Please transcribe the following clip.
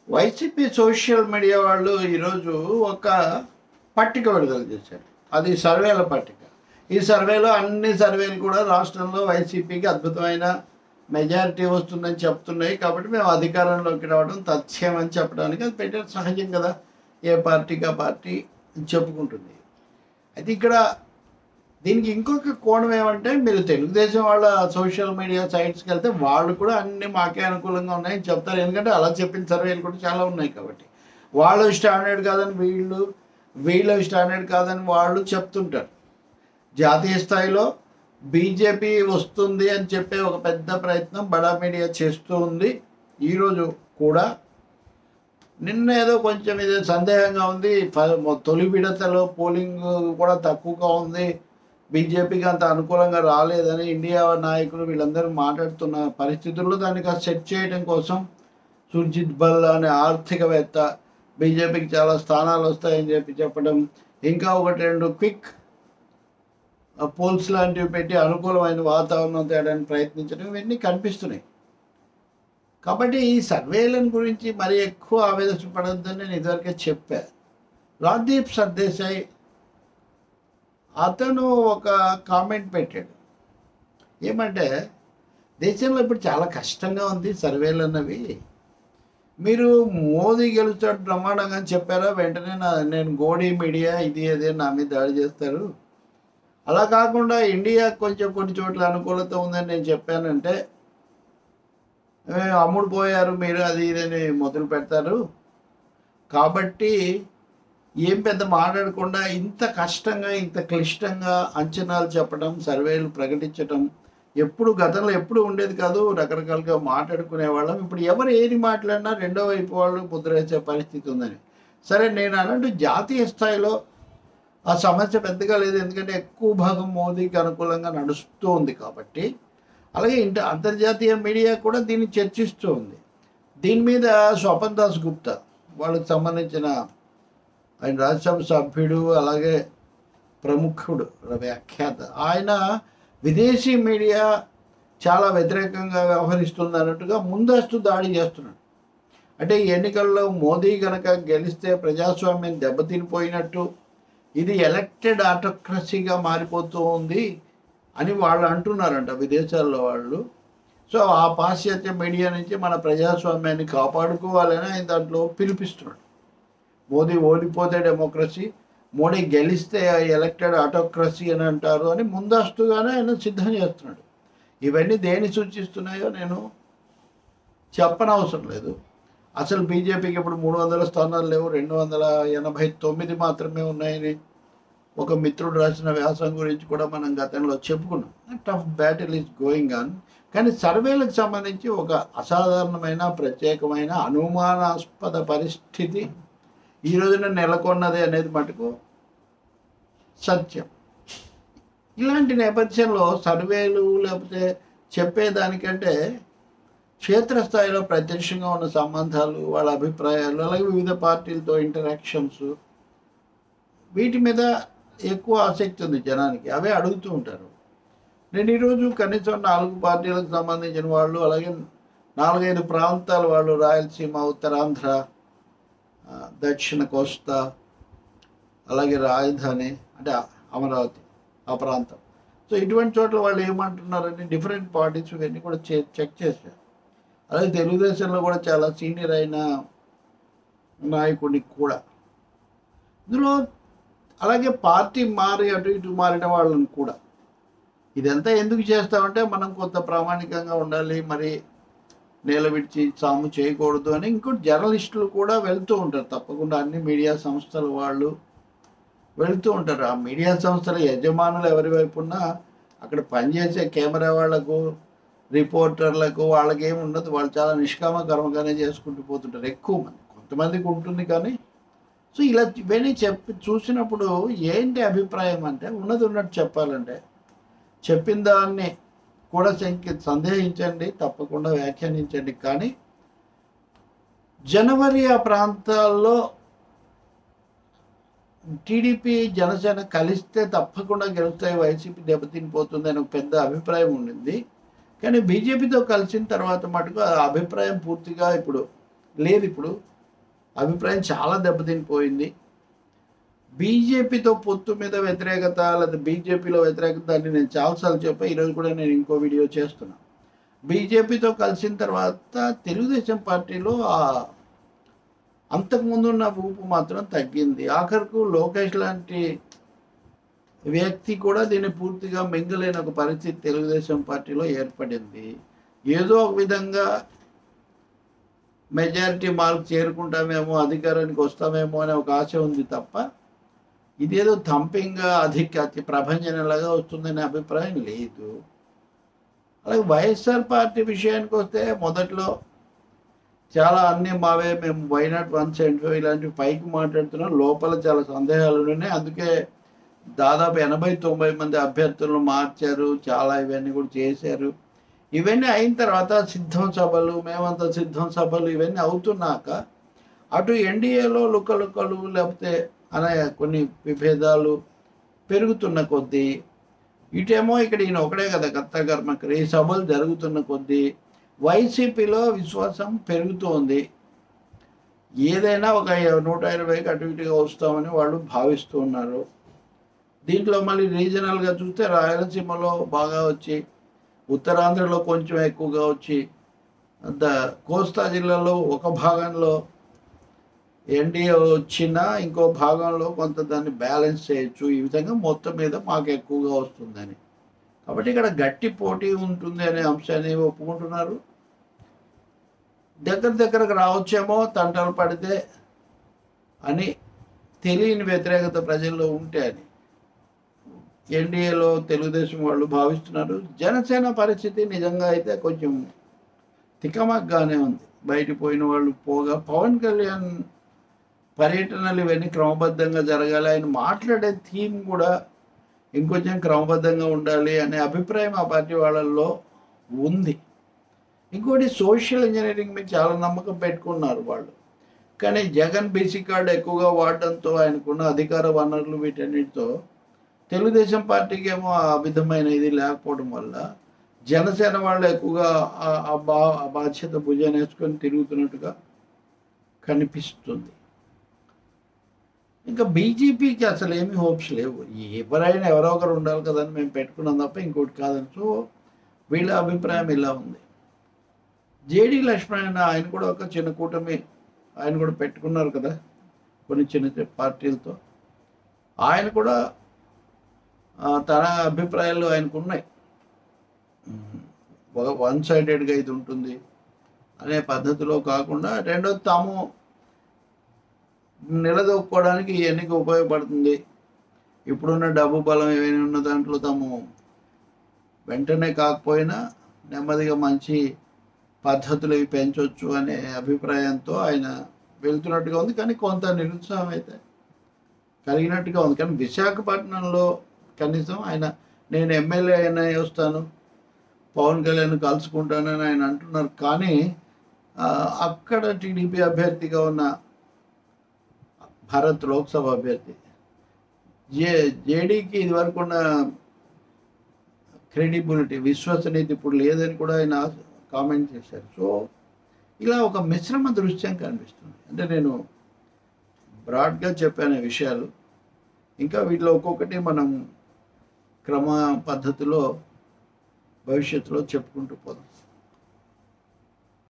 YCP social media వాళ్ళు ఈరోజు ఒక పట్టిక విడుదల చేశారు. అది సర్వేల పట్టిక. ఈ సర్వేలో అన్ని సర్వేలు కూడా రాష్ట్రంలో వైసీపీకి అద్భుతమైన మెజారిటీ వస్తుందని చెప్తున్నాయి. కాబట్టి మేము అధికారంలోకి రావడం తథ్యం అని చెప్పడానికి అది పెట్టారు. సహజం కదా, ఏ పార్టీకి ఆ పార్టీ చెప్పుకుంటుంది. అయితే ఇక్కడ దీనికి ఇంకొక కోణం ఏమంటే, మీరు తెలుగుదేశం వాళ్ళ సోషల్ మీడియా సైట్స్కి వెళ్తే వాళ్ళు కూడా అన్ని మాకే అనుకూలంగా ఉన్నాయని చెప్తారు. ఎందుకంటే అలా చెప్పిన సర్వేలు కూడా చాలా ఉన్నాయి కాబట్టి. వాళ్ళు స్టాండర్డ్ కాదని వీళ్ళు స్టాండర్డ్ కాదని వాళ్ళు చెప్తుంటారు. జాతీయ స్థాయిలో బీజేపీ వస్తుంది అని చెప్పే ఒక పెద్ద ప్రయత్నం బడా మీడియా చేస్తూ ఉంది. ఈరోజు కూడా నిన్న ఏదో కొంచెం ఇది సందేహంగా ఉంది, తొలి విడతలో పోలింగ్ కూడా తక్కువగా ఉంది, బీజేపీకి అంత అనుకూలంగా రాలేదని ఇండియా నాయకులు వీళ్ళందరూ మాట్లాడుతున్న పరిస్థితుల్లో దాన్ని సెట్ చేయడం కోసం సుర్జిత్ బల్ అనే ఆర్థికవేత్త బీజేపీకి చాలా స్థానాలు వస్తాయని చెప్పడం, ఇంకా ఒకటి రెండు క్విక్ పోల్స్ లాంటివి పెట్టి అనుకూలమైన వాతావరణం తేడానికి ప్రయత్నించడం ఇవన్నీ కనిపిస్తున్నాయి. కాబట్టి ఈ సర్వేలను గురించి మరీ ఎక్కువ ఆవేదన పడొద్దని నేను ఇదివరకే చెప్పాను. రాజ్దీప్ సర్దేశాయ్ అతను ఒక కామెంట్ పెట్టాడు. ఏమంటే, దేశంలో ఇప్పుడు చాలా కష్టంగా ఉంది సర్వేలు అన్నవి. మీరు మోదీ గెలుస్తాడు బ్రహ్మాండంగా చెప్పారా, వెంటనే నేను గోడీ మీడియా ఇది అదే నా మీద దాడి చేస్తారు. అలా కాకుండా ఇండియా కొంచెం కొన్ని చోట్ల అనుకూలత ఉందని నేను చెప్పానంటే అమ్ముడు పోయారు మీరు అది ఇదని మొదలు పెడతారు. కాబట్టి ఏం పెద్ద మాట్లాడకుండా ఇంత కష్టంగా ఇంత క్లిష్టంగా అంచనాలు చెప్పడం, సర్వేలు ప్రకటించడం గతంలో ఎప్పుడు ఉండేది కాదు. రకరకాలుగా మాట్లాడుకునేవాళ్ళం. ఇప్పుడు ఎవరు ఏది మాట్లాడినా రెండో వైపు వాళ్ళు ముద్రేసే పరిస్థితి ఉందని. సరే, నేను అన్నట్టు జాతీయ స్థాయిలో ఆ సమస్య పెద్దగా లేదు, ఎందుకంటే ఎక్కువ భాగం మోదీకి అనుకూలంగా నడుస్తూ ఉంది కాబట్టి. అలాగే అంతర్జాతీయ మీడియా కూడా దీన్ని చర్చిస్తూ ఉంది. దీని మీద స్వపన్ దాస్ గుప్తా, వాళ్ళకి సంబంధించిన ఆయన రాజ్యసభ సభ్యుడు, అలాగే ప్రముఖుడు, వ్యాఖ్యాత, ఆయన విదేశీ మీడియా చాలా వ్యతిరేకంగా వ్యవహరిస్తుంది అన్నట్టుగా ముందస్తు దాడి చేస్తున్నాడు. అంటే ఈ ఎన్నికల్లో మోదీ కనుక గెలిస్తే ప్రజాస్వామ్యం దెబ్బతినిపోయినట్టు, ఇది ఎలక్టెడ్ ఆటోక్రసీగా మారిపోతూ ఉంది అని వాళ్ళు అంటున్నారంట విదేశాల్లో వాళ్ళు. సో ఆ పాశ్చాత్య మీడియా నుంచి మన ప్రజాస్వామ్యాన్ని కాపాడుకోవాలని ఆయన దాంట్లో పిలిపిస్తున్నాడు. మోదీ ఓడిపోతే డెమోక్రసీ, మోడీ గెలిస్తే ఎలక్టెడ్ ఆటోక్రసీ అని అంటారు అని ముందస్తుగానే ఆయన సిద్ధం చేస్తున్నాడు. ఇవన్నీ దేని సూచిస్తున్నాయో నేను చెప్పనవసరం లేదు. అసలు బీజేపీకి ఇప్పుడు 300 స్థానాలు లేవు, 289 మాత్రమే ఉన్నాయని ఒక మిత్రుడు రాసిన వ్యాసం గురించి కూడా మనం గతంలో చెప్పుకున్నాం. Tough battle is going on. కానీ సర్వేలకు సంబంధించి ఒక అసాధారణమైన ప్రత్యేకమైన అనుమానాస్పద పరిస్థితి ఈ రోజున నెలకొన్నది అనేది మటుకు సత్యం. ఇలాంటి నేపథ్యంలో సర్వేలు లేకపోతే చెప్పేదానికంటే క్షేత్రస్థాయిలో ప్రత్యక్షంగా ఉన్న సంబంధాలు, వాళ్ళ అభిప్రాయాలు, అలాగే వివిధ పార్టీలతో ఇంటరాక్షన్స్, వీటి మీద ఎక్కువ ఆసక్తి ఉంది జనానికి. అవే అడుగుతూ ఉంటారు. నేను ఈరోజు కనీసం 4 పార్టీలకు సంబంధించిన వాళ్ళు, అలాగే 4-5 ప్రాంతాల వాళ్ళు, రాయలసీమ, ఉత్తరాంధ్ర, దక్షిణ కోస్తా, అలాగే రాజధాని అంటే అమరావతి ఆ ప్రాంతం, సో ఇటువంటి చోట్ల వాళ్ళు ఏమంటున్నారని డిఫరెంట్ పార్టీస్ ఇవన్నీ కూడా చెక్ చేశారు. అలాగే తెలుగుదేశంలో కూడా చాలా సీనియర్ అయిన నాయకుడికి కూడా ఇందులో, అలాగే పార్టీ మారి అటు ఇటు మారిన వాళ్ళని కూడా. ఇదంతా ఎందుకు చేస్తామంటే మనం కొంత ప్రామాణికంగా ఉండాలి, మరి నేల విడిచి సాము చేయకూడదు అని. ఇంకోటి జర్నలిస్టులు కూడా వెళ్తూ ఉంటారు తప్పకుండా, అన్ని మీడియా సంస్థల వాళ్ళు వెళుతూ ఉంటారు. ఆ మీడియా సంస్థల యజమానులు ఎవరి వైపు ఉన్నా అక్కడ పనిచేసే కెమెరా వాళ్లకు, రిపోర్టర్లకు వాళ్ళకి ఏమి ఉండదు. వాళ్ళు చాలా నిష్కామకర్మగానే చేసుకుంటూ పోతుంటారు. ఎక్కువ మంది, కొంతమందికి ఉంటుంది కానీ. సో ఇలా ఇవన్నీ చూసినప్పుడు ఏంటి అభిప్రాయం అంటే, ఉన్నట్టు చెప్పాలంటే చెప్పిన దాన్ని కూడా సందేహించండి, తప్పకుండా వ్యాఖ్యానించండి. కానీ జనవరి ఆ ప్రాంతాల్లో టీడీపీ జనసేన కలిస్తే తప్పకుండా గెలుస్తాయి, వైసీపీ దెబ్బతినిపోతుంది అని ఒక పెద్ద అభిప్రాయం ఉండింది. కానీ బీజేపీతో కలిసిన తర్వాత మటుకు ఆ అభిప్రాయం పూర్తిగా ఇప్పుడు లేదు. ఇప్పుడు అభిప్రాయం చాలా దెబ్బతినిపోయింది. బీజేపీతో పొత్తు మీద వ్యతిరేకత లేదా బీజేపీలో వ్యతిరేకత అని నేను చాలాసార్లు చెప్పా. ఈరోజు కూడా నేను ఇంకో వీడియో చేస్తున్నా. బీజేపీతో కలిసిన తర్వాత తెలుగుదేశం పార్టీలో అంతకుముందు ఉన్న ఊపు మాత్రం తగ్గింది. ఆఖరుకు లోకేష్ లాంటి వ్యక్తి కూడా దీన్ని పూర్తిగా మింగలేని ఒక పరిస్థితి తెలుగుదేశం పార్టీలో ఏర్పడింది. ఏదో ఒక విధంగా మెజారిటీ మార్క్ చేరుకుంటామేమో, అధికారానికి వస్తామేమో అనే ఒక ఆశ ఉంది తప్ప ఇదేదో థంపింగ్గా అతి ప్రభంజనంలాగా వస్తుందనే అభిప్రాయం లేదు. అలాగే వైఎస్ఆర్ పార్టీ విషయానికి వస్తే మొదట్లో చాలా అన్నీ మావే, మేము వైనాట్ 175 ఇలాంటివి పైకి మాట్లాడుతున్నాం, లోపల చాలా సందేహాలు ఉన్నాయి. అందుకే దాదాపు 80-90 మంది అభ్యర్థులను మార్చారు, చాలా ఇవన్నీ కూడా చేశారు. ఇవన్నీ అయిన తర్వాత సిద్ధం సభలు, మేమంతా సిద్ధం సభలు ఇవన్నీ అవుతున్నాక అటు ఎన్డీఏలో లుకలుకలు లేకపోతే అనే కొన్ని విభేదాలు పెరుగుతున్న కొద్దీ, ఇటేమో ఇక్కడ ఈయన ఒకడే కదా కర్త కర్మకరి, ఈ సభలు జరుగుతున్న కొద్దీ వైసీపీలో విశ్వాసం పెరుగుతోంది. ఏదైనా ఒక 120కి అటు ఇటుగా వస్తామని వాళ్ళు భావిస్తూ ఉన్నారు. దీంట్లో మళ్ళీ రీజనల్గా చూస్తే రాయలసీమలో బాగా వచ్చి, ఉత్తరాంధ్రలో కొంచెం ఎక్కువగా వచ్చి, కోస్తా జిల్లాలో ఒక భాగంలో ఎన్డీఏ వచ్చినా ఇంకో భాగంలో కొంత దాన్ని బ్యాలెన్స్ చేయొచ్చు. ఈ విధంగా మొత్తం మీద మాకు ఎక్కువగా వస్తుందని, కాబట్టి ఇక్కడ గట్టి పోటీ ఉంటుంది అనే అంశాన్ని ఒప్పుకుంటున్నారు. దగ్గరకు రావచ్చేమో తంటలు పడితే అని, తెలియని వ్యతిరేకత ప్రజల్లో ఉంటే అని ఎన్డీఏలో తెలుగుదేశం వాళ్ళు భావిస్తున్నారు. జనసేన పరిస్థితి నిజంగా అయితే కొంచెం తికమగ్గానే ఉంది. బయట పోయిన వాళ్ళు పోగా, పవన్ కళ్యాణ్ పర్యటనలు ఇవన్నీ క్రమబద్ధంగా జరగాలి, ఆయన మాట్లాడే థీమ్ కూడా ఇంకొంచెం క్రమబద్ధంగా ఉండాలి అనే అభిప్రాయం ఆ పార్టీ వాళ్ళల్లో ఉంది. ఇంకోటి సోషల్ ఇంజనీరింగ్ మీద చాలా నమ్మకం పెట్టుకున్నారు వాళ్ళు. కానీ జగన్ బీసీ కార్డు ఎక్కువగా వాడడంతో, ఆయనకున్న అధికార వనరులు వీటన్నిటితో తెలుగుదేశం పార్టీకి ఏమో ఆ విధమైన ఇది లేకపోవడం వల్ల జనసేన వాళ్ళు ఎక్కువగా ఆ బాధ్యత భుజాన్ని వేసుకొని తిరుగుతున్నట్టుగా కనిపిస్తుంది. ఇంకా బీజేపీకి అసలు ఏమీ హోప్స్ లేవు. ఎవరైనా ఎవరో ఒకరు ఉండాలి కదని మేము పెట్టుకున్నాం తప్ప ఇంకోటి కాదని. సో వీళ్ళ అభిప్రాయం ఇలా ఉంది. జేడీ లక్ష్మణ్ ఆయన కూడా ఒక చిన్న కూటమి ఆయన కూడా పెట్టుకున్నారు కదా కొన్ని చిన్న పార్టీలతో. ఆయన కూడా తన అభిప్రాయాలు ఆయనకు ఉన్నాయి. వన్ సైడెడ్గా ఇది ఉంటుంది అనే పద్ధతిలో కాకుండా, రెండోది తాము నిలదొక్కుకోవడానికి ఈ ఎన్నిక ఉపయోగపడుతుంది, ఇప్పుడున్న డబ్బు బలం ఏమైనా ఉన్న దాంట్లో తాము వెంటనే కాకపోయినా నెమ్మదిగా మంచి పద్ధతులు ఇవి పెంచవచ్చు అనే అభిప్రాయంతో ఆయన వెళ్తున్నట్టుగా ఉంది. కానీ కొంత నిరుత్సాహం అయితే కలిగినట్టుగా ఉంది. కానీ విశాఖపట్నంలో కనీసం ఆయన, నేను ఎమ్మెల్యే అయినా వస్తాను, పవన్ కళ్యాణ్ కలుసుకుంటానని ఆయన అంటున్నారు. కానీ అక్కడ టీడీపీ అభ్యర్థిగా ఉన్న భారత్ లోక్సభ అభ్యర్థి జేడీకి ఇదివరకు ఉన్న క్రెడిబిలిటీ, విశ్వసనీయత ఇప్పుడు లేదని కూడా ఆయన కామెంట్ చేశారు. సో ఇలా ఒక మిశ్రమ దృశ్యం కనిపిస్తుంది. అంటే నేను బ్రాడ్గా చెప్పాను విషయాలు, ఇంకా వీటిలో ఒక్కొక్కటి మనం క్రమ పద్ధతిలో భవిష్యత్తులో చెప్పుకుంటూ పోదాం.